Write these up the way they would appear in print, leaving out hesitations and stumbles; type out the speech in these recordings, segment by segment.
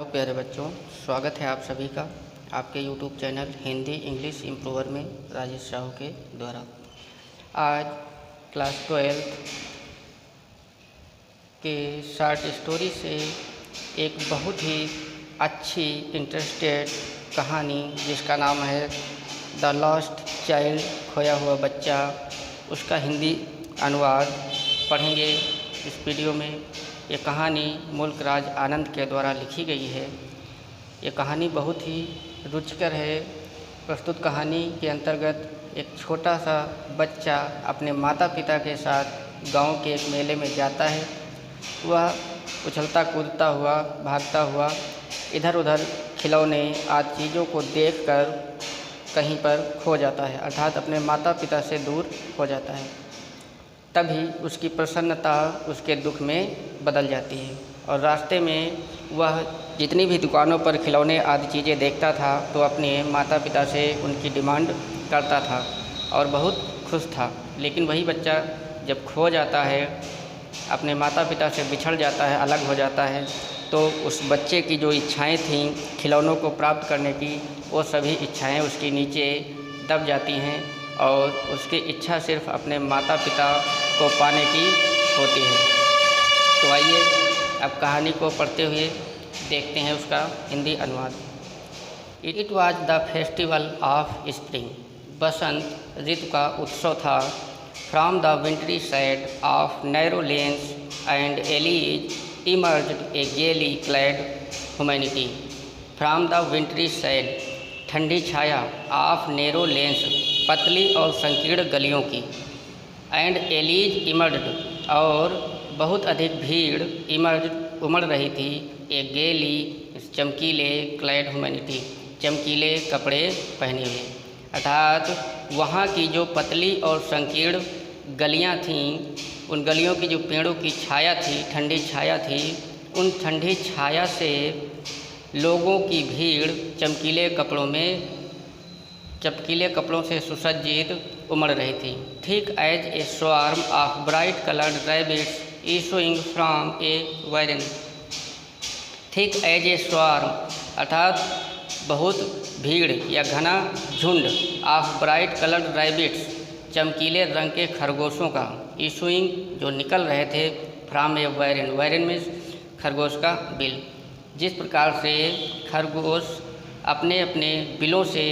Hello प्यारे बच्चों, स्वागत है आप सभी का आपके YouTube channel Hindi English improver में राजेश साहू के द्वारा। आज क्लास 12 के शॉर्ट स्टोरी से एक बहुत ही अच्छी इंटरेस्टेड कहानी जिसका नाम है द लॉस्ट चाइल्ड, खोया हुआ बच्चा, उसका हिंदी अनुवाद पढ़ेंगे इस वीडियो में। ये कहानी मुल्क राज आनंद के द्वारा लिखी गई है। ये कहानी बहुत ही रुचिकर है। प्रस्तुत कहानी के अंतर्गत एक छोटा सा बच्चा अपने माता पिता के साथ गांव के एक मेले में जाता है। वह उछलता कूदता हुआ, भागता हुआ इधर उधर खिलौने आदि चीज़ों को देखकर कहीं पर खो जाता है, अर्थात अपने माता पिता से दूर हो जाता है। तभी उसकी प्रसन्नता उसके दुख में बदल जाती है और रास्ते में वह जितनी भी दुकानों पर खिलौने आदि चीज़ें देखता था तो अपने माता पिता से उनकी डिमांड करता था और बहुत खुश था। लेकिन वही बच्चा जब खो जाता है, अपने माता पिता से बिछड़ जाता है, अलग हो जाता है, तो उस बच्चे की जो इच्छाएं थीं खिलौनों को प्राप्त करने की, वो सभी इच्छाएं उसके नीचे दब जाती हैं और उसकी इच्छा सिर्फ अपने माता पिता को पाने की होती है। तो आइए अब कहानी को पढ़ते हुए देखते हैं उसका हिंदी अनुवाद। It was the festival of spring. बसंत ऋतु का उत्सव था। From the wintry side of narrow lanes and alleys emerged a gaily clad humanity. From the wintry side, ठंडी छाया, ऑफ नैरो लेन्स, पतली और संकीर्ण गलियों की, एंड एलीज इमर्ज्ड, और बहुत अधिक भीड़, इमर्ज्ड उमड़ रही थी, एक गेली चमकीले, क्लैड ह्यूमैनिटी, चमकीले कपड़े पहने हुए, अर्थात वहाँ की जो पतली और संकीर्ण गलियाँ थीं, उन गलियों की जो पेड़ों की छाया थी, ठंडी छाया थी, उन ठंडी छाया से लोगों की भीड़ चमकीले कपड़ों से सुसज्जित उमड़ रही थी। ठीक as a swarm of bright coloured rabbits issuing from a warren. ठीक एज ए स्वार्म अर्थात बहुत भीड़ या घना झुंड, ऑफ ब्राइट कलर्ड रैबिट्स चमकीले रंग के खरगोशों का, इशूइंग जो निकल रहे थे, from a Warren, Warren means खरगोश का बिल। जिस प्रकार से खरगोश अपने अपने बिलों से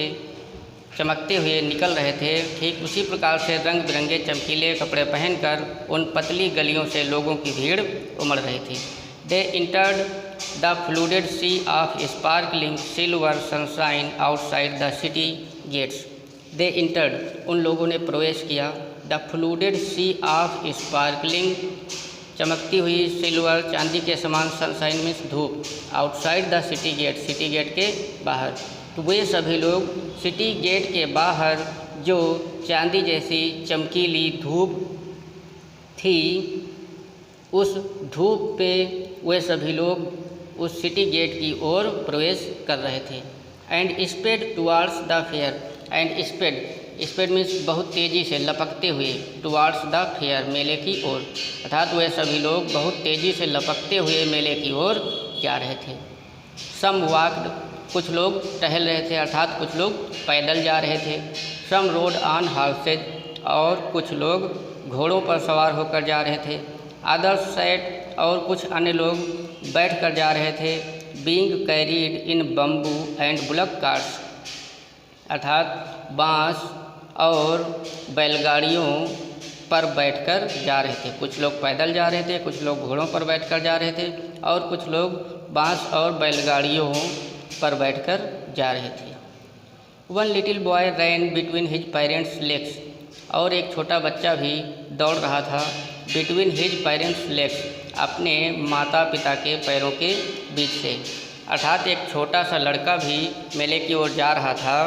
चमकते हुए निकल रहे थे, ठीक उसी प्रकार से रंग बिरंगे चमकीले कपड़े पहनकर उन पतली गलियों से लोगों की भीड़ उमड़ रही थी। They entered the flooded sea of sparkling silver sunshine outside the city gates. They entered उन लोगों ने प्रवेश किया, the flooded sea of sparkling चमकती हुई, सिल्वर चांदी के समान, सनशाइन मीन्स धूप, outside the city gate, city gate के बाहर। तो वे सभी लोग सिटी गेट के बाहर जो चांदी जैसी चमकीली धूप थी, उस धूप पे वे सभी लोग उस सिटी गेट की ओर प्रवेश कर रहे थे। And sped towards the fair, and sped means बहुत तेज़ी से, लपकते हुए, टुवार्ड्स द फेयर मेले की ओर, अर्थात वे सभी लोग बहुत तेज़ी से लपकते हुए मेले की ओर जा रहे थे। सम वॉक्ड, कुछ लोग टहल रहे थे, अर्थात कुछ लोग पैदल जा रहे थे। सम रोड ऑन हॉर्सेज, और कुछ लोग घोड़ों पर सवार होकर जा रहे थे। अदर्स सैट, और कुछ अन्य लोग बैठ कर जा रहे थे। Being carried in bamboo and bullock carts, अर्थात बांस और बैलगाड़ियों पर बैठकर जा रहे थे। कुछ लोग पैदल जा रहे थे, कुछ लोग घोड़ों पर बैठकर जा रहे थे, और कुछ लोग बांस और बैलगाड़ियों पर बैठकर जा रहे थे। वन लिटिल बॉय रैन बिटवीन हिज पेरेंट्स लेग्स, और एक छोटा बच्चा भी दौड़ रहा था, बिटवीन हिज पेरेंट्स लेग्स, अपने माता पिता के पैरों के बीच से, अर्थात एक छोटा सा लड़का भी मेले की ओर जा रहा था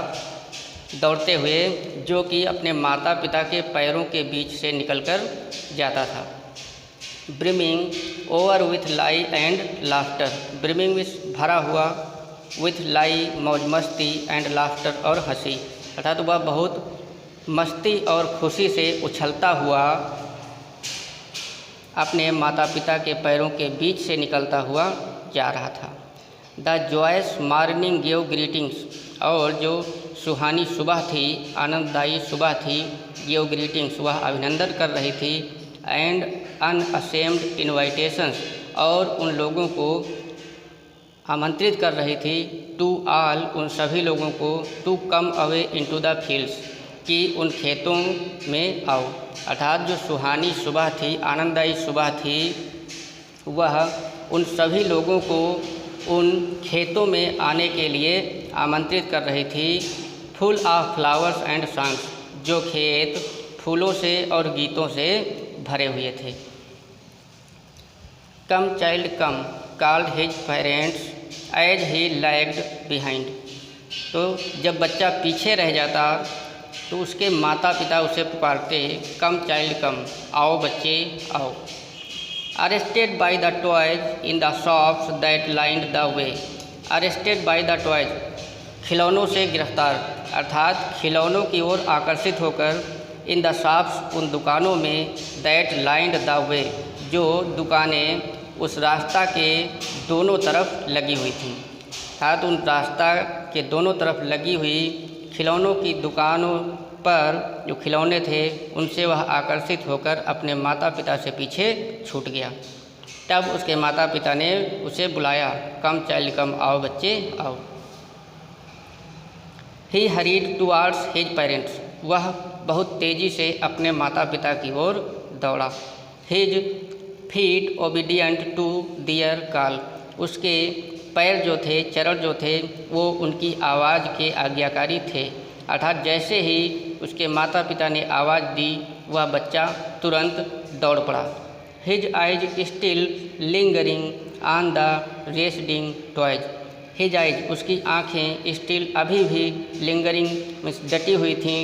दौड़ते हुए, जो कि अपने माता पिता के पैरों के बीच से निकलकर जाता था। Brimming over with lie and laughter, brimming with भरा हुआ, विथ लाई मौज मस्ती, एंड लाफ्टर और हंसी, अर्थात वह बहुत मस्ती और खुशी से उछलता हुआ अपने माता पिता के पैरों के बीच से निकलता हुआ जा रहा था। The joyous morning give greetings, और जो सुहानी सुबह थी, आनंददायी सुबह थी, गिव ग्रीटिंग्स वह अभिनंदन कर रही थी, एंड अनअसेम्ड इन्वाइटेशंस और उन लोगों को आमंत्रित कर रही थी, टू ऑल उन सभी लोगों को, to come away into the fields कि उन खेतों में आओ। अर्थात जो सुहानी सुबह थी, आनंददायी सुबह थी, वह उन सभी लोगों को उन खेतों में आने के लिए आमंत्रित कर रही थी, full of flowers and songs, जो खेत फूलों से और गीतों से भरे हुए थे। Come child come called his parents as he lagged behind. तो जब बच्चा पीछे रह जाता तो उसके माता पिता उसे पुकारते, कम चाइल्ड कम, आओ बच्चे आओ। Arrested by the toys in the shops that lined the way, arrested by the toys, खिलौनों से गिरफ्तार, अर्थात खिलौनों की ओर आकर्षित होकर, इन द शॉप्स उन दुकानों में, दैट लाइंड द वे जो दुकानें उस रास्ता के दोनों तरफ लगी हुई थीं, अर्थात उन रास्ता के दोनों तरफ लगी हुई खिलौनों की दुकानों पर जो खिलौने थे उनसे वह आकर्षित होकर अपने माता पिता से पीछे छूट गया। तब उसके माता पिता ने उसे बुलाया, कम चाइल्ड कम, आओ बच्चे आओ। ही हरीड टुवार्ड्स हिज पेरेंट्स, वह बहुत तेज़ी से अपने माता पिता की ओर दौड़ा। His feet obedient to their call, उसके पैर जो थे, चरण जो थे, वो उनकी आवाज़ के आज्ञाकारी थे, अर्थात जैसे ही उसके माता पिता ने आवाज़ दी वह बच्चा तुरंत दौड़ पड़ा। His eyes still lingering on the resting toys, his eyes उसकी आँखें स्टिल अभी भी लिंगरिंग मीन्स डटी हुई थीं,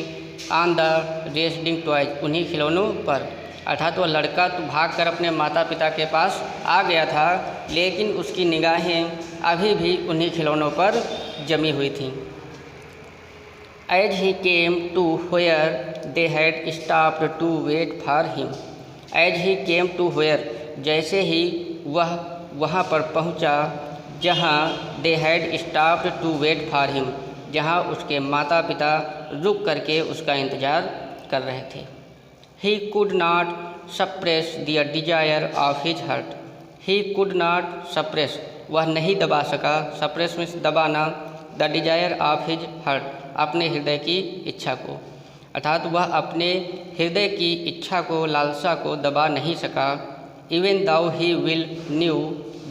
ऑन द रेस्टिंग टॉयज उन्हीं खिलौनों पर, अर्थात वह लड़का तो भागकर अपने माता पिता के पास आ गया था, लेकिन उसकी निगाहें अभी भी उन्हीं खिलौनों पर जमी हुई थीं। As he came to where they had stopped to wait for him, as he came to where जैसे ही वह वहाँ पर पहुँचा जहाँ they had stopped to wait for him, जहाँ उसके माता पिता रुक करके उसका इंतज़ार कर रहे थे। He could not suppress the desire of his heart, he could not suppress वह नहीं दबा सका, suppress मीन्स दबाना, the desire of his heart अपने हृदय की इच्छा को, अर्थात वह अपने हृदय की इच्छा को, लालसा को दबा नहीं सका। Even though he well knew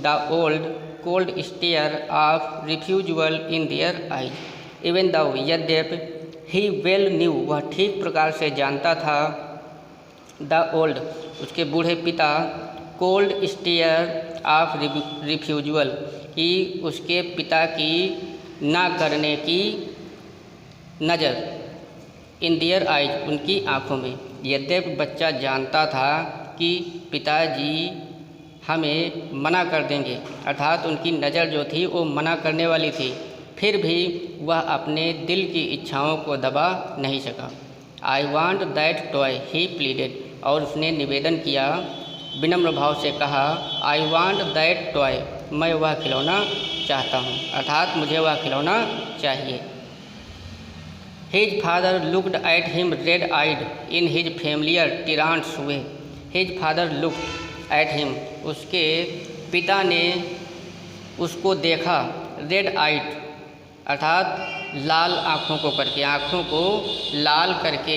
the old cold stare of refusal in their eyes, even though यद्यपि he well knew वह ठीक प्रकार से जानता था, द ओल्ड उसके बूढ़े पिता, कोल्ड स्टेयर ऑफ रिफ्यूजल कि उसके पिता की ना करने की नज़र, इन दियर आइज उनकी आँखों में। यद्यपि बच्चा जानता था कि पिताजी हमें मना कर देंगे, अर्थात उनकी नज़र जो थी वो मना करने वाली थी, फिर भी वह अपने दिल की इच्छाओं को दबा नहीं सका। I want that toy he pleaded, और उसने निवेदन किया, विनम्र भाव से कहा, आई वॉन्ट दैट टॉय, मैं वह खिलौना चाहता हूँ, अर्थात मुझे वह खिलौना चाहिए। His father looked at him red eyed in his familiar tyrant's way, his father looked at him उसके पिता ने उसको देखा, रेड आइड अर्थात लाल आँखों को करके, आँखों को लाल करके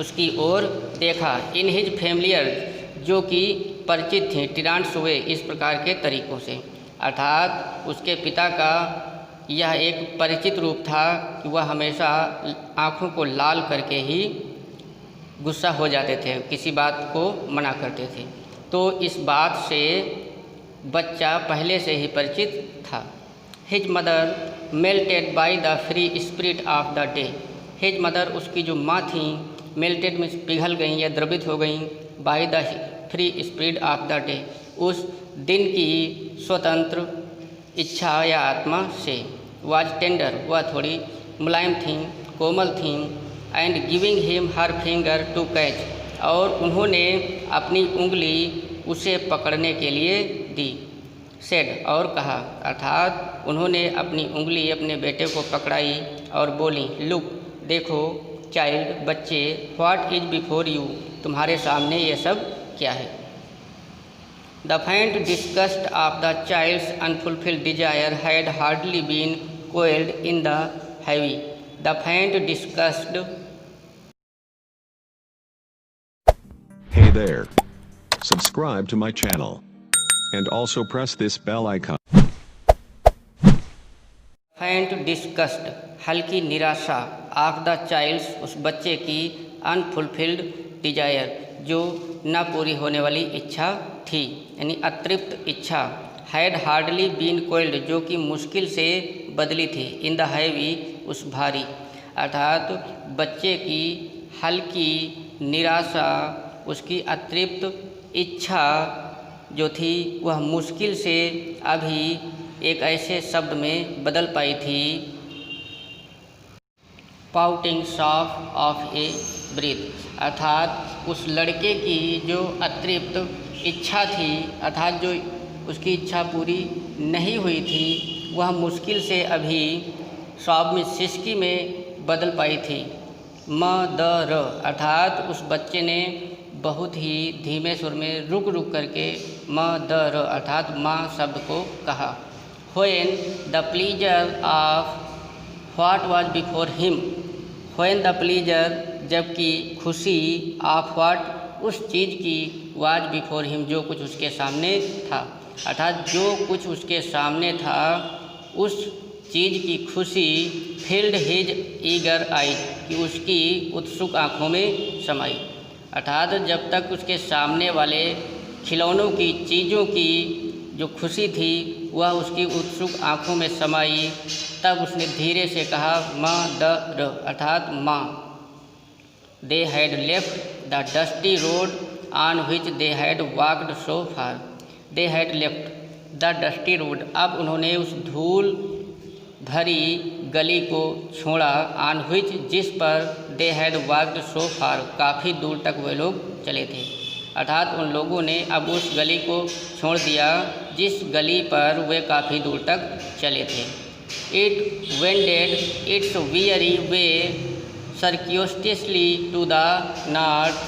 उसकी ओर देखा। इन हिज फैमिलियर जो कि परिचित थी, टिरांट्स हुए इस प्रकार के तरीक़ों से, अर्थात उसके पिता का यह एक परिचित रूप था कि वह हमेशा आँखों को लाल करके ही गुस्सा हो जाते थे, किसी बात को मना करते थे। तो इस बात से बच्चा पहले से ही परिचित था। His mother melted by the free spirit of the day, his mother उसकी जो माँ थी, मेल्टेड में पिघल गई या द्रवित हो गई, by the free spirit of the day उस दिन की स्वतंत्र इच्छा या आत्मा से। वाज टेंडर वह थोड़ी मुलायम थीं, कोमल थीं, and giving him her finger to catch और उन्होंने अपनी उंगली उसे पकड़ने के लिए दी। सेड और कहा, अर्थात उन्होंने अपनी उंगली अपने बेटे को पकड़ाई और बोली, लुक देखो चाइल्ड बच्चे, व्हाट इज बिफोर यू, तुम्हारे सामने ये सब क्या है। The faint disgust of the child's unfulfilled desire had hardly been cold in the heavy. The faint disgust. Hey there. Subscribe to my channel. And also press this bell icon. फेंट disgust हल्की निराशा, of the child's उस बच्चे की, unfulfilled Dzire जो न पूरी होने वाली इच्छा थी, यानी अतृप्त इच्छा, हैड हार्डली बीन कोल्ड जो कि मुश्किल से बदली थी, इन द हैवी उस भारी, अर्थात बच्चे की हल्की निराशा, उसकी अतृप्त इच्छा जो थी वह मुश्किल से अभी एक ऐसे शब्द में बदल पाई थी, pouting sough of a breath, अर्थात उस लड़के की जो अतृप्त इच्छा थी, अर्थात जो उसकी इच्छा पूरी नहीं हुई थी, वह मुश्किल से अभी सॉब में सिसकी में बदल पाई थी। म द र, अर्थात उस बच्चे ने बहुत ही धीमे सुर में रुक रुक करके म द र अर्थात माँ शब्द को कहा। When the pleaser of what was before him, when the pleaser जबकि खुशी, ऑफ व्हाट उस चीज़ की, वाज बिफोर हिम जो कुछ उसके सामने था, अर्थात जो कुछ उसके सामने था उस चीज़ की खुशी, फिल्ड हिज ईगर आइज कि उसकी उत्सुक आँखों में समाई, अर्थात जब तक उसके सामने वाले खिलौनों की, चीज़ों की जो खुशी थी वह उसकी उत्सुक आँखों में समाई, तब उसने धीरे से कहा माँ द र, अर्थात माँ। They had left the dusty road on which they had walked so far, they had left the dusty road, अब उन्होंने उस धूल भरी गली को छोड़ा, ऑन विच जिस पर, दे हैड वॉक्ड सो फार काफ़ी दूर तक वे लोग चले थे, अर्थात उन लोगों ने अब उस गली को छोड़ दिया जिस गली पर वे काफ़ी दूर तक चले थे। It wended its weary way circuitously to the north,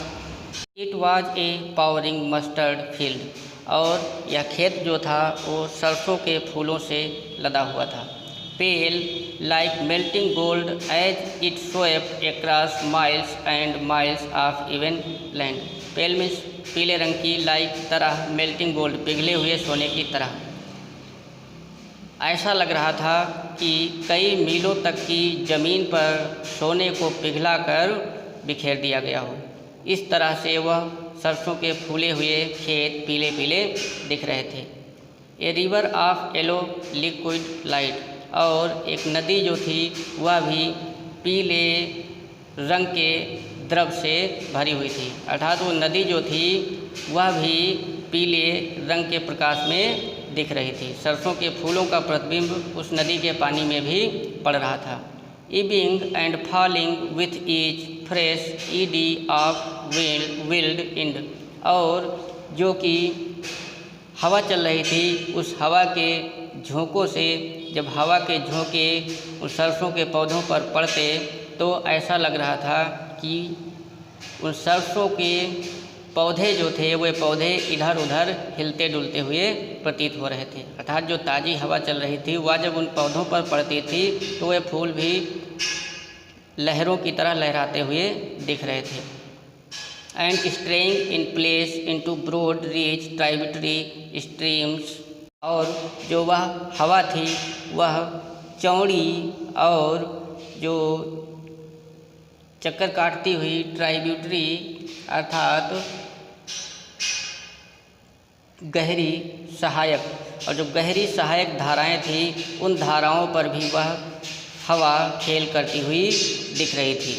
it was a flowering mustard field, और यह खेत जो था वो सरसों के फूलों से लदा हुआ था। Pale like melting gold as it swept across miles and miles of even land, pale में पीले रंग की, लाइक तरह, मेल्टिंग गोल्ड पिघले हुए सोने की तरह, ऐसा लग रहा था कि कई मीलों तक की ज़मीन पर सोने को पिघलाकर बिखेर दिया गया हो, इस तरह से वह सरसों के फूले हुए खेत पीले पीले दिख रहे थे। A river of yellow liquid light, और एक नदी जो थी वह भी पीले रंग के द्रव से भरी हुई थी, अर्थात वो नदी जो थी वह भी पीले रंग के प्रकाश में दिख रही थी, सरसों के फूलों का प्रतिबिंब उस नदी के पानी में भी पड़ रहा था। Ebbing and falling with each fresh eddy of wild wind, और जो कि हवा चल रही थी उस हवा के झोंकों से, जब हवा के झोंके उन सरसों के पौधों पर पड़ते तो ऐसा लग रहा था कि उन सरसों के पौधे जो थे वे पौधे इधर उधर हिलते डुलते हुए प्रतीत हो रहे थे, अर्थात जो ताज़ी हवा चल रही थी वह जब उन पौधों पर पड़ती थी तो वे फूल भी लहरों की तरह लहराते हुए दिख रहे थे। And straying in place into broad rich tributary streams, और जो वह हवा थी वह चौड़ी और जो चक्कर काटती हुई ट्राइब्यूटरी अर्थात गहरी सहायक, और जो गहरी सहायक धाराएं थी उन धाराओं पर भी वह हवा खेल करती हुई दिख रही थी।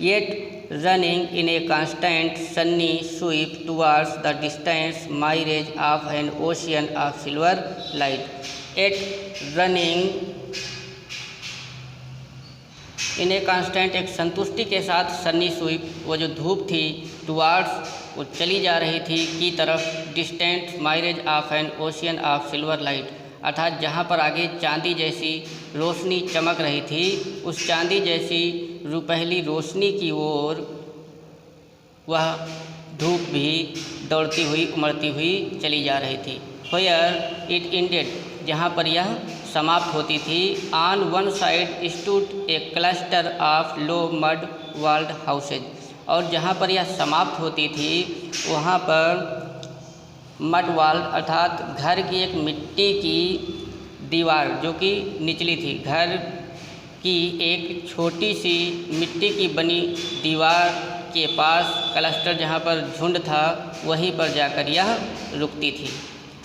Yet running in a constant sunny sweep towards the distant mirage of an ocean of silver light, yet running in a constant, एक संतुष्टि के साथ सन्नी स्वीप, वो जो धूप थी, टुवार्ड्स वो चली जा रही थी की तरफ distant mirage of an ocean of silver light, अर्थात जहाँ पर आगे चांदी जैसी रोशनी चमक रही थी, उस चांदी जैसी रुपहली रोशनी की ओर वह धूप भी दौड़ती हुई उमड़ती हुई चली जा रही थी। व्हेयर इट एंडेड, जहाँ पर यह समाप्त होती थी, on one side stood a cluster of low mud walled houses, और जहाँ पर यह समाप्त होती थी वहाँ पर मड वॉल्ड अर्थात घर की एक मिट्टी की दीवार जो कि निचली थी, घर की एक छोटी सी मिट्टी की बनी दीवार के पास क्लस्टर जहाँ पर झुंड था वहीं पर जाकर यह रुकती थी,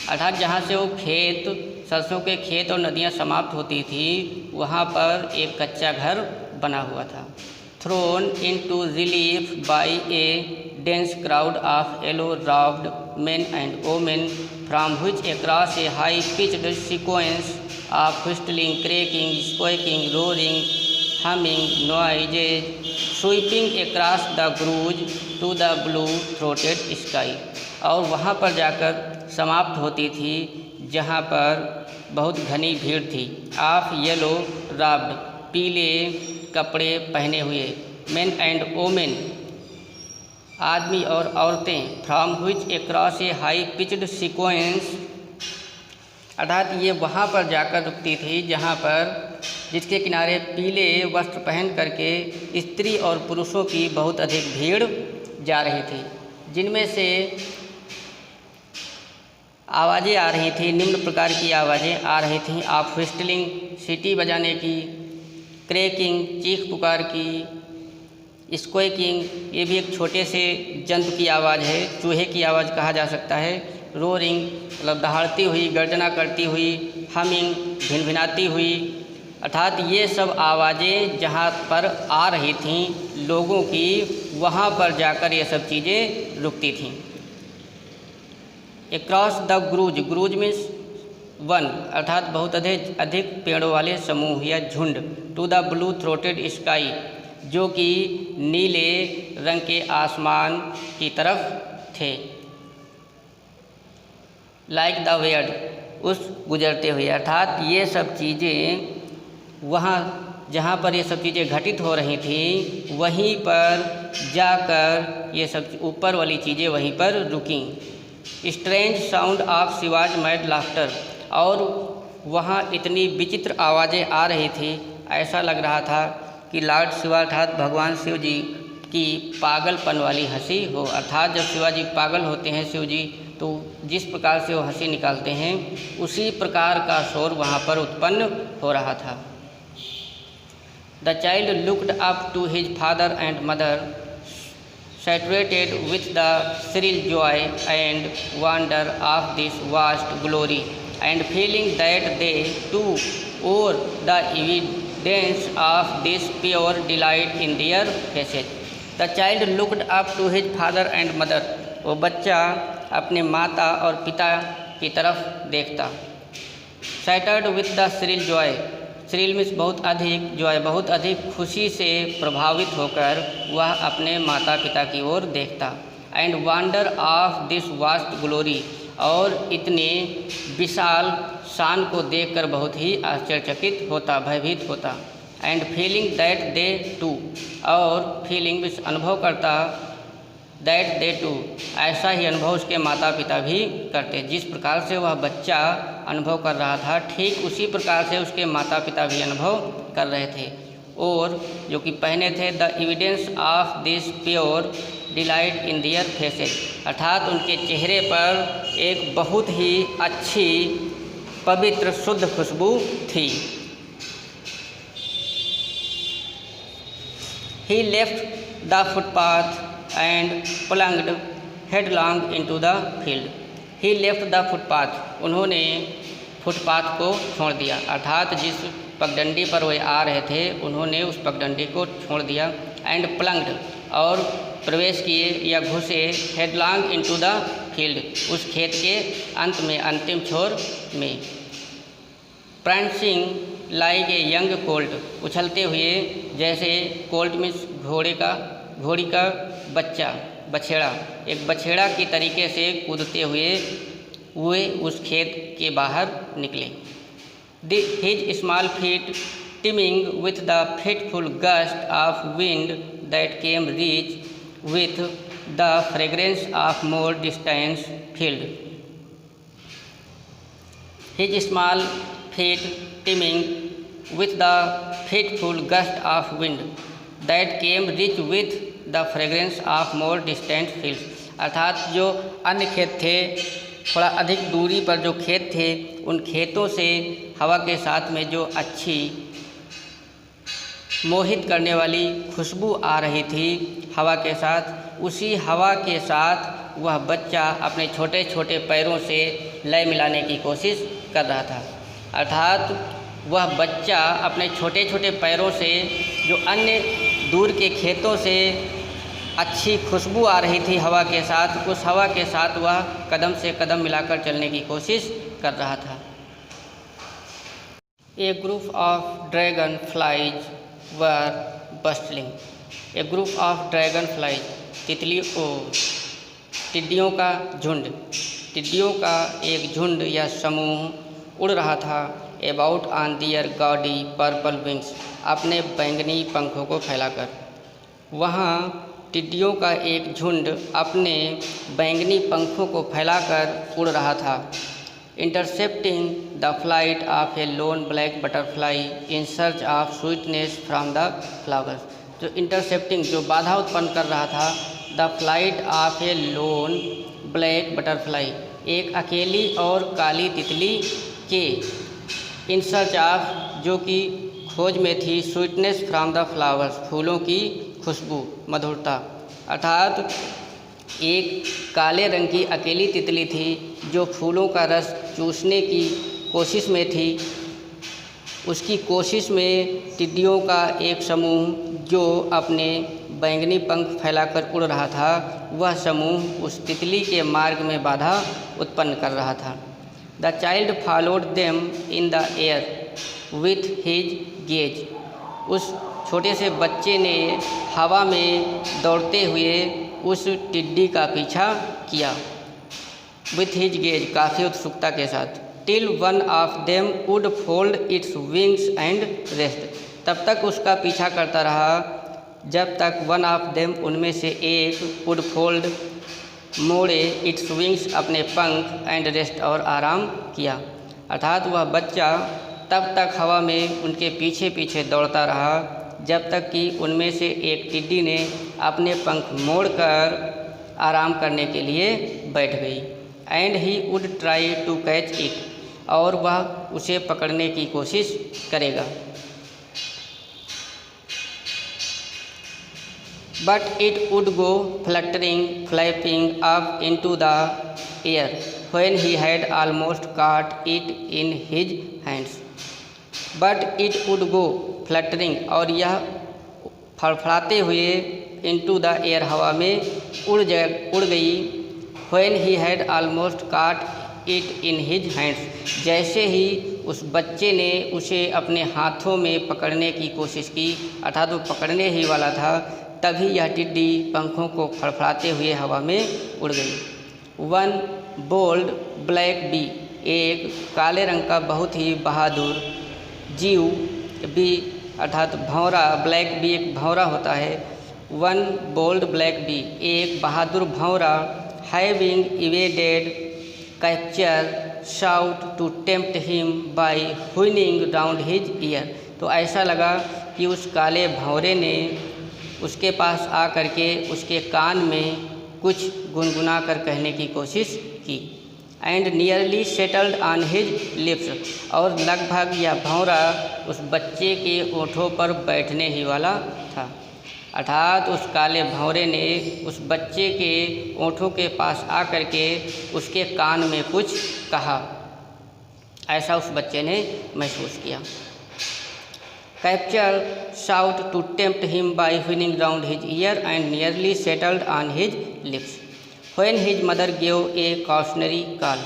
अर्थात जहाँ से वो खेत, सरसों के खेत और नदियाँ समाप्त होती थी वहाँ पर एक कच्चा घर बना हुआ था। Throne into relief by A dense crowd of yellow-robed men and women, from which across a high-pitched sequence of whistling, cracking, squeaking, roaring, humming noises sweeping across the grooge to the blue-throated sky, और वहाँ पर जाकर समाप्त होती थी जहाँ पर बहुत घनी भीड़ थी। ऑफ येलो रॉब्ड, पीले कपड़े पहने हुए, मेन एंड वोमेन, आदमी और औरतें, from which across A high pitched sequence, अर्थात ये वहाँ पर जाकर रुकती थी जहाँ पर जिसके किनारे पीले वस्त्र पहन करके स्त्री और पुरुषों की बहुत अधिक भीड़ जा रही थी, जिनमें से आवाज़ें आ रही थी, निम्न प्रकार की आवाज़ें आ रही थीं। ऑफ व्हिस्टलिंग, सीटी बजाने की, क्रैकिंग, चीख पुकार की, स्क्वेकिंग, ये भी एक छोटे से जंतु की आवाज़ है, चूहे की आवाज़ कहा जा सकता है। रोरिंग मतलब दहाड़ती हुई, गर्जना करती हुई, हमिंग भिनभिनाती हुई, अर्थात ये सब आवाज़ें जहाँ पर आ रही थीं लोगों की, वहाँ पर जाकर ये सब चीज़ें रुकती थीं। Across the groves, groves means वन, अर्थात बहुत अधिक पेड़ों वाले समूह या झुंड। To the blue throated sky, जो कि नीले रंग के आसमान की तरफ थे। लाइक द वेयर्ड, उस गुजरते हुए, अर्थात ये सब चीज़ें वहाँ जहाँ पर ये सब चीज़ें घटित हो रही थी वहीं पर जाकर ये सब ऊपर वाली चीज़ें वहीं पर रुकीं। Strange sound of Shiva's mad laughter, और वहाँ इतनी विचित्र आवाज़ें आ रही थी, ऐसा लग रहा था कि लॉर्ड शिवा अर्थात भगवान शिव जी की पागलपन वाली हंसी हो, अर्थात जब शिवाजी पागल होते हैं शिव जी, तो जिस प्रकार से वो हंसी निकालते हैं उसी प्रकार का शोर वहाँ पर उत्पन्न हो रहा था। The child looked up to his father and mother, saturated with the shrill joy and wonder of this vast glory, and feeling that they too wore the evidence of this pure delight in their faces. The child looked up to his father and mother. वो बच्चा अपने माता और पिता की तरफ देखता। Shattered with the shrill joy, Srila means बहुत अधिक, जॉय बहुत अधिक खुशी से प्रभावित होकर वह अपने माता पिता की ओर देखता। And wonder of this vast glory, और इतने विशाल शान को देखकर बहुत ही आश्चर्यचकित होता, भयभीत होता। And feeling that they too, और फीलिंग मीन्स अनुभव करता, दैट दे टू, ऐसा ही अनुभव उसके माता पिता भी करते। जिस प्रकार से वह बच्चा अनुभव कर रहा था ठीक उसी प्रकार से उसके माता पिता भी अनुभव कर रहे थे। और जो कि पहने थे the evidence of this pure delight in their faces, अर्थात उनके चेहरे पर एक बहुत ही अच्छी पवित्र शुद्ध खुशबू थी। He left the footpath and plunged headlong into the field. He left the footpath, उन्होंने फुटपाथ को छोड़ दिया, अर्थात जिस पगडंडी पर वे आ रहे थे उन्होंने उस पगडंडी को छोड़ दिया। एंड प्लंग्ड, और प्रवेश किए या घुसे, हेडलॉन्ग इनटू द फील्ड, उस खेत के अंत में, अंतिम छोर में। Prancing like a young colt, उछलते हुए जैसे, कोल्ट मीन्स घोड़ी का बच्चा। बछेड़ा एक बछेड़ा की तरीके से कूदते हुए उस खेत के बाहर निकले। His small feet teeming with the fitful gust of wind that came rich with the fragrance of more distant field. His small feet teeming with the fitful gust of wind that came rich with the fragrance of more distant fields. अर्थात जो अन्य खेत थे, थोड़ा अधिक दूरी पर जो खेत थे, उन खेतों से हवा के साथ में जो अच्छी मोहित करने वाली खुशबू आ रही थी हवा के साथ, उसी हवा के साथ वह बच्चा अपने छोटे छोटे पैरों से लय मिलाने की कोशिश कर रहा था। अर्थात वह बच्चा अपने छोटे छोटे पैरों से जो अन्य दूर के खेतों से अच्छी खुशबू आ रही थी हवा के साथ, उस हवा के साथ वह कदम से कदम मिलाकर चलने की कोशिश कर रहा था। A group of dragonflies were bustling. A group of dragonflies टिड्डियों का झुंड, टिड्डियों का एक झुंड या समूह उड़ रहा था। About on their gaudy purple wings, अपने बैंगनी पंखों को फैलाकर। वहाँ टिड्डियों का एक झुंड अपने बैंगनी पंखों को फैलाकर उड़ रहा था। Intercepting the flight of A loan black butterfly in search of sweetness from the flowers. जो इंटरसेप्टिंग जो बाधा उत्पन्न कर रहा था, the flight of A loan black butterfly, एक अकेली और काली तितली के, इन सर्च ऑफ जो कि खोज में थी, स्वीटनेस फ्रॉम द फ्लावर्स, फूलों की खुशबू, मधुरता। अर्थात एक काले रंग की अकेली तितली थी जो फूलों का रस चूसने की कोशिश में थी। उसकी कोशिश में टिड्डियों का एक समूह जो अपने बैंगनी पंख फैलाकर उड़ रहा था, वह समूह उस तितली के मार्ग में बाधा उत्पन्न कर रहा था। The child followed them in the air with his gaze. उस छोटे से बच्चे ने हवा में दौड़ते हुए उस टिड्डी का पीछा किया। विथ हिज गेज, काफ़ी उत्सुकता के साथ। Till one of them would fold its wings and rest, तब तक उसका पीछा करता रहा जब तक वन ऑफ देम, उनमें से एक, वुड फोल्ड, मोड़े, इट्स विंग्स, अपने पंख, एंड रेस्ट, और आराम किया। अर्थात वह बच्चा तब तक हवा में उनके पीछे पीछे दौड़ता रहा जब तक कि उनमें से एक टिड्डी ने अपने पंख मोड़कर आराम करने के लिए बैठ गई। And he would try to catch it, और वह उसे पकड़ने की कोशिश करेगा। But it would go fluttering flapping up into the air when he had almost caught it in his hands। But it would go fluttering, और यह फड़फड़ाते हुए, इनटू द एयर, हवा में उड़ गई। When he had almost caught it in his hands, जैसे ही उस बच्चे ने उसे अपने हाथों में पकड़ने की कोशिश की, अर्थात वो पकड़ने ही वाला था, तभी यह टिड्डी पंखों को फड़फड़ाते हुए हवा में उड़ गई। वन बोल्ड ब्लैक बी, एक काले रंग का बहुत ही बहादुर जीव, बी अर्थात भंवरा, ब्लैक बी एक भंवरा होता है। वन बोल्ड ब्लैक बी, एक बहादुर भंवरा, having evaded capture sought to tempt him by whining round his ear. तो ऐसा लगा कि उस काले भंवरे ने उसके पास आ करके उसके कान में कुछ गुनगुना कर कहने की कोशिश की। And nearly settled on his lips, और लगभग यह भंवरा उस बच्चे के ओठों पर बैठने ही वाला था। अर्थात उस काले भंवरे ने उस बच्चे के ओठों के पास आ करके उसके कान में कुछ कहा, ऐसा उस बच्चे ने महसूस किया। Capture sought to tempt him by whining round his ear and nearly settled on his lips. When his mother gave a cautionary call,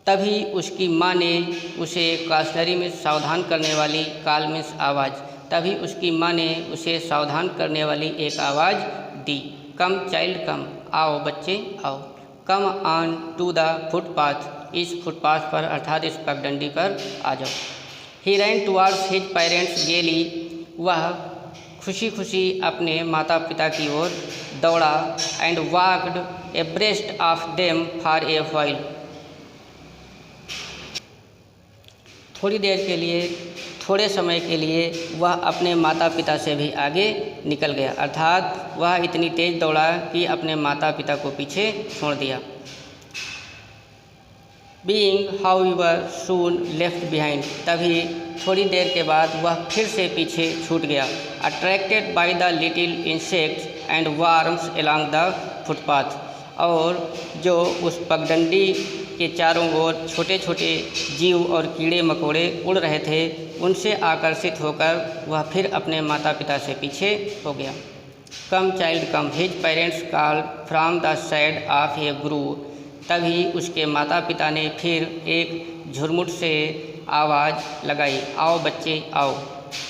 तभी उसकी माँ ने उसे कॉशनरी में सावधान करने वाली, कॉल मीन्स आवाज़, तभी उसकी माँ ने उसे सावधान करने वाली एक आवाज़ दी। कम चाइल्ड कम, आओ बच्चे आओ। Come on to the footpath, इस फुटपाथ पर अर्थात इस पगडंडी पर आ जाओ। He ran towards his parents gaily, वह खुशी खुशी अपने माता पिता की ओर दौड़ा। And walked abreast of them for a while, थोड़ी देर के लिए, थोड़े समय के लिए वह अपने माता पिता से भी आगे निकल गया, अर्थात वह इतनी तेज़ दौड़ा कि अपने माता पिता को पीछे छोड़ दिया। बीइंग हाउएवर सून लेफ्ट बिहाइंड, तभी थोड़ी देर के बाद वह फिर से पीछे छूट गया। Attracted by the little insects and worms along the footpath, और जो उस पगडंडी के चारों ओर छोटे छोटे जीव और कीड़े मकोड़े उड़ रहे थे, उनसे आकर्षित होकर वह फिर अपने माता पिता से पीछे हो गया। Come child come, his parents called from the side of a grove, तभी उसके माता पिता ने फिर एक झुरमुट से आवाज़ लगाई, आओ बच्चे आओ।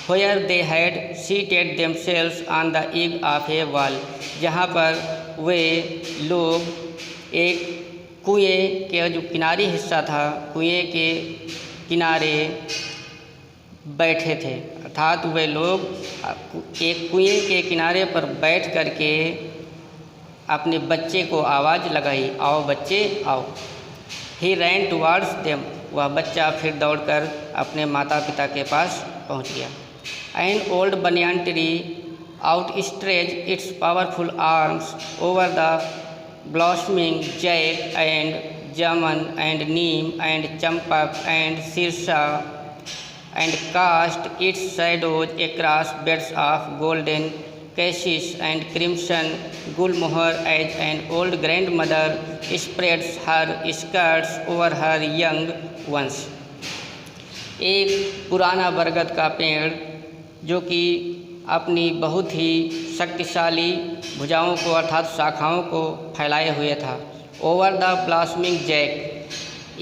Where they had seated themselves on the edge of a wall, जहाँ पर वे लोग एक कुएं के जो किनारी हिस्सा था, कुएं के किनारे बैठे थे, अर्थात वे लोग एक कुएं के किनारे पर बैठ करके अपने बच्चे को आवाज़ लगाई, आओ बच्चे आओ। ही रैन टुवार्ड्स देम, वह बच्चा फिर दौड़कर अपने माता पिता के पास पहुंच गया। An old banyan tree out stretch its powerful arms over the blossoming jack and jamun and neem and champak and shirsha and cast its shadows across beds of golden cassis and crimson gulmohar as an old grandmother spreads her skirts over her young ones। एक पुराना बरगद का पेड़ जो कि अपनी बहुत ही शक्तिशाली भुजाओं को अर्थात शाखाओं को फैलाए हुए था। ओवर द ब्लॉसमिंग जैक,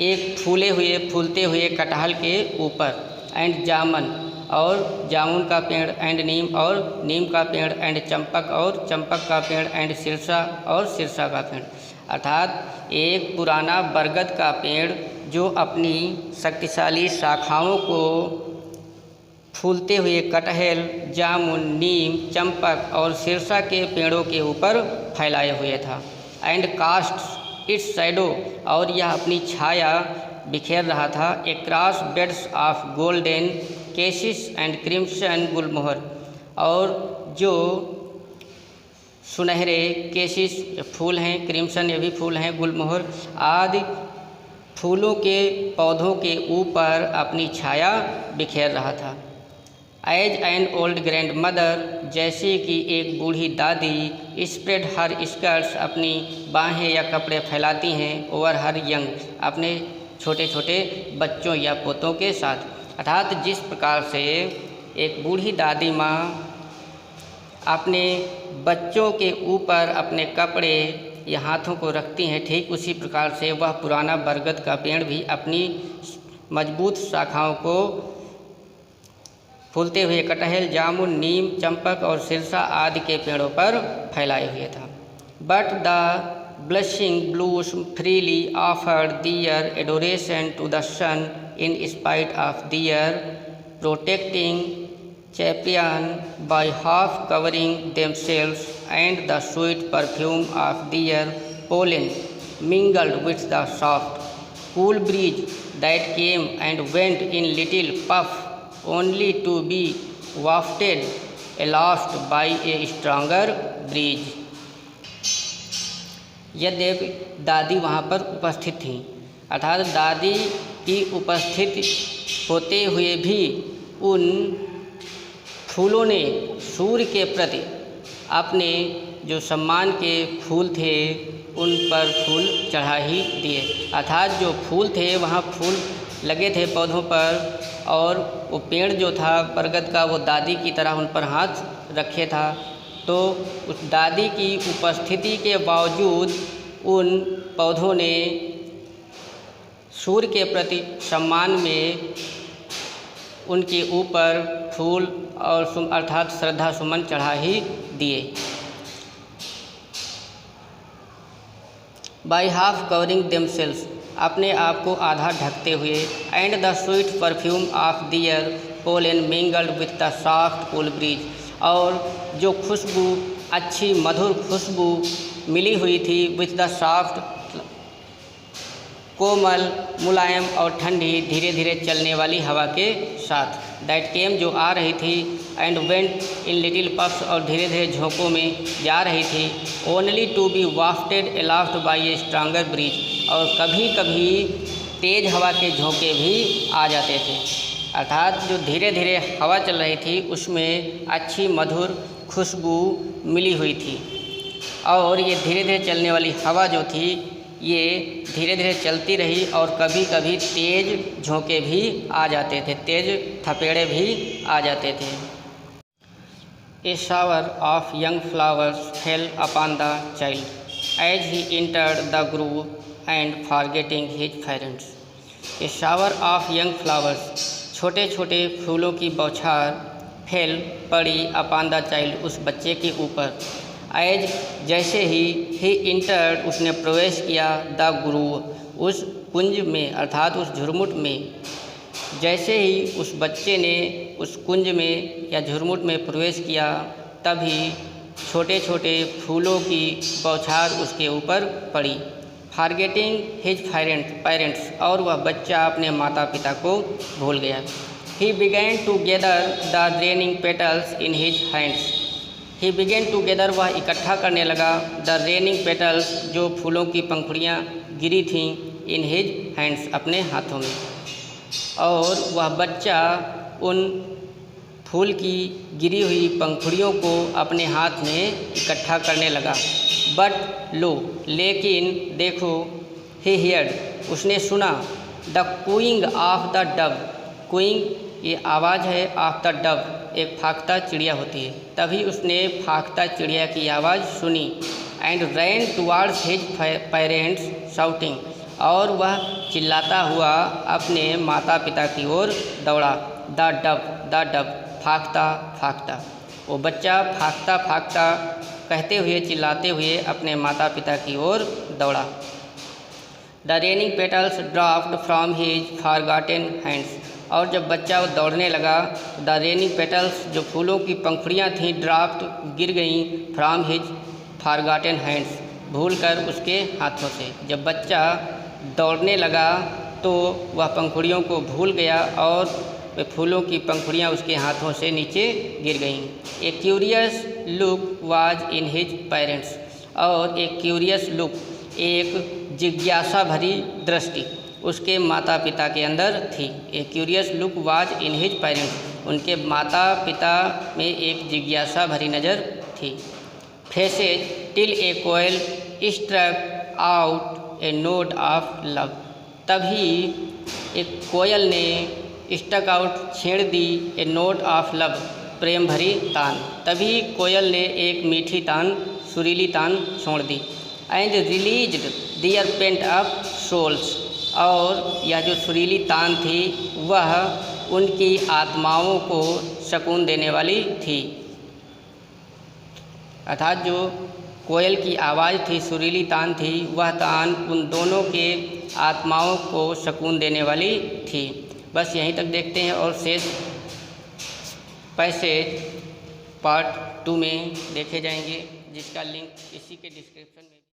एक फूलते हुए कटहल के ऊपर, एंड जामुन और जामुन का पेड़, एंड नीम और नीम का पेड़, एंड चंपक और चंपक का पेड़, एंड शीर्षा और शीर्षा का पेड़, अर्थात एक पुराना बरगद का पेड़ जो अपनी शक्तिशाली शाखाओं को फूलते हुए कटहल, जामुन, नीम, चंपक और शीर्षा के पेड़ों के ऊपर फैलाए हुए था। एंड कास्ट इट्स शैडो, और यह अपनी छाया बिखेर रहा था। Across beds of golden cassia and crimson gulmohar, और जो सुनहरे केसिस फूल हैं, क्रिम्सन ये भी फूल हैं, गुलमोहर आदि फूलों के पौधों के ऊपर अपनी छाया बिखेर रहा था। As an old grandmother, जैसे कि एक बूढ़ी दादी, स्प्रेड हर स्कर्ट्स, अपनी बाहें या कपड़े फैलाती हैं, ओवर हर यंग, अपने छोटे छोटे बच्चों या पोतों के साथ, अर्थात जिस प्रकार से एक बूढ़ी दादी माँ अपने बच्चों के ऊपर अपने कपड़े या हाथों को रखती हैं, ठीक उसी प्रकार से वह पुराना बरगद का पेड़ भी अपनी मजबूत शाखाओं को फूलते हुए कटहल, जामुन, नीम, चंपक और शीर्षा आदि के पेड़ों पर फैलाए हुए था। But the blushing blooms freely offered their adoration to the sun in spite of their protecting champion by half covering themselves, and the sweet perfume of their pollen mingled with the soft cool breeze that came and went in little puff, only to be wafted aloft by a stronger breeze। यद्यपि दादी वहाँ पर उपस्थित थीं, अर्थात दादी की उपस्थित होते हुए भी उन फूलों ने सूर्य के प्रति अपने जो सम्मान के फूल थे उन पर फूल चढ़ा ही दिए, अर्थात जो फूल थे वहाँ फूल लगे थे पौधों पर, और वो पेड़ जो था बरगद का वो दादी की तरह उन पर हाथ रखे था। तो उस दादी की उपस्थिति के बावजूद उन पौधों ने सूर्य के प्रति सम्मान में उनके ऊपर फूल और अर्थात श्रद्धा सुमन चढ़ा ही दिए। बाई हाफ कवरिंग देमसेल्स, अपने आप को आधा ढकते हुए, and the sweet perfume of their pollen mingled with the soft cool breeze, और जो खुशबू, अच्छी मधुर खुशबू मिली हुई थी, विथ द सॉफ्ट, कोमल, मुलायम और ठंडी धीरे धीरे चलने वाली हवा के साथ, दैट केम, जो आ रही थी, and went in little puffs, और धीरे धीरे झोंकों में जा रही थी, only to be wafted aloft by a stronger breeze, और कभी कभी तेज हवा के झोंके भी आ जाते थे। अर्थात जो धीरे धीरे हवा चल रही थी उसमें अच्छी मधुर खुशबू मिली हुई थी, और ये धीरे धीरे चलने वाली हवा जो थी ये धीरे धीरे चलती रही, और कभी कभी तेज झोंके भी आ जाते थे, तेज थपेड़े भी आ जाते थे। A shower of young flowers fell upon the child as he entered the grove and forgetting his parents. A shower of young flowers, छोटे छोटे फूलों की बौछार, फेल, पड़ी, अपॉन द चाइल्ड, उस बच्चे के ऊपर, एज, जैसे ही इंटर्ड, उसने प्रवेश किया, द ग्रूव, उस कुंज में, अर्थात उस झुरमुट में, जैसे ही उस बच्चे ने उस कुंज में या झुरमुट में प्रवेश किया, तभी छोटे छोटे फूलों की बौछार उसके ऊपर पड़ी। फॉरगेटिंग हिज पेरेंट्स, और वह बच्चा अपने माता पिता को भूल गया। He began to gather the raining petals in his hands, he began to gather, वह इकट्ठा करने लगा, द रेनिंग पेटल्स, जो फूलों की पंखुड़ियाँ गिरी थीं, इन हिज हैंड्स, अपने हाथों में, और वह बच्चा उन फूल की गिरी हुई पंखुड़ियों को अपने हाथ में इकट्ठा करने लगा। बट लो, लेकिन देखो, ही हियर्ड, उसने सुना, the cooing of the Dove, cooing ये आवाज़ है, ऑफ द डव, एक फाख्ता चिड़िया होती है, तभी उसने फाख्ता चिड़िया की आवाज़ सुनी, and ran towards his parents shouting, और वह चिल्लाता हुआ अपने माता पिता की ओर दौड़ा। द डव, फाख्ता फाख्ता, वो बच्चा फाख्ता फाख्ता कहते हुए, चिल्लाते हुए अपने माता पिता की ओर दौड़ा। The raining petals draft from his forgotten hands, और जब बच्चा दौड़ने लगा, द रेनिंग पेटल्स, जो फूलों की पंखुड़ियाँ थीं, ड्राफ्ट, गिर गईं, फ्रॉम हिज फॉरगॉटेन हैंड्स, भूल कर उसके हाथों से। जब बच्चा दौड़ने लगा तो वह पंखुड़ियों को भूल गया, और वे फूलों की पंखुड़ियाँ उसके हाथों से नीचे गिर गईं। A curious look was in his parents, और एक क्यूरियस लुक, एक जिज्ञासा भरी दृष्टि उसके माता पिता के अंदर थी। A curious look was in his parents, उनके माता पिता में एक जिज्ञासा भरी नज़र थी। Faces till a koel struck out a note of love, तभी एक कोयल ने स्टक आउट, छेड़ दी, ए नोट ऑफ लव, प्रेम भरी तान, तभी कोयल ने एक मीठी तान, सुरीली तान छोड़ दी। And released their pent up souls, और यह जो सुरीली तान थी वह उनकी आत्माओं को सुकून देने वाली थी। अर्थात जो कोयल की आवाज़ थी, सुरीली तान थी, वह तान उन दोनों के आत्माओं को सुकून देने वाली थी। बस यहीं तक देखते हैं, और शेष पैसेज पार्ट 2 में देखे जाएंगे, जिसका लिंक इसी के डिस्क्रिप्शन में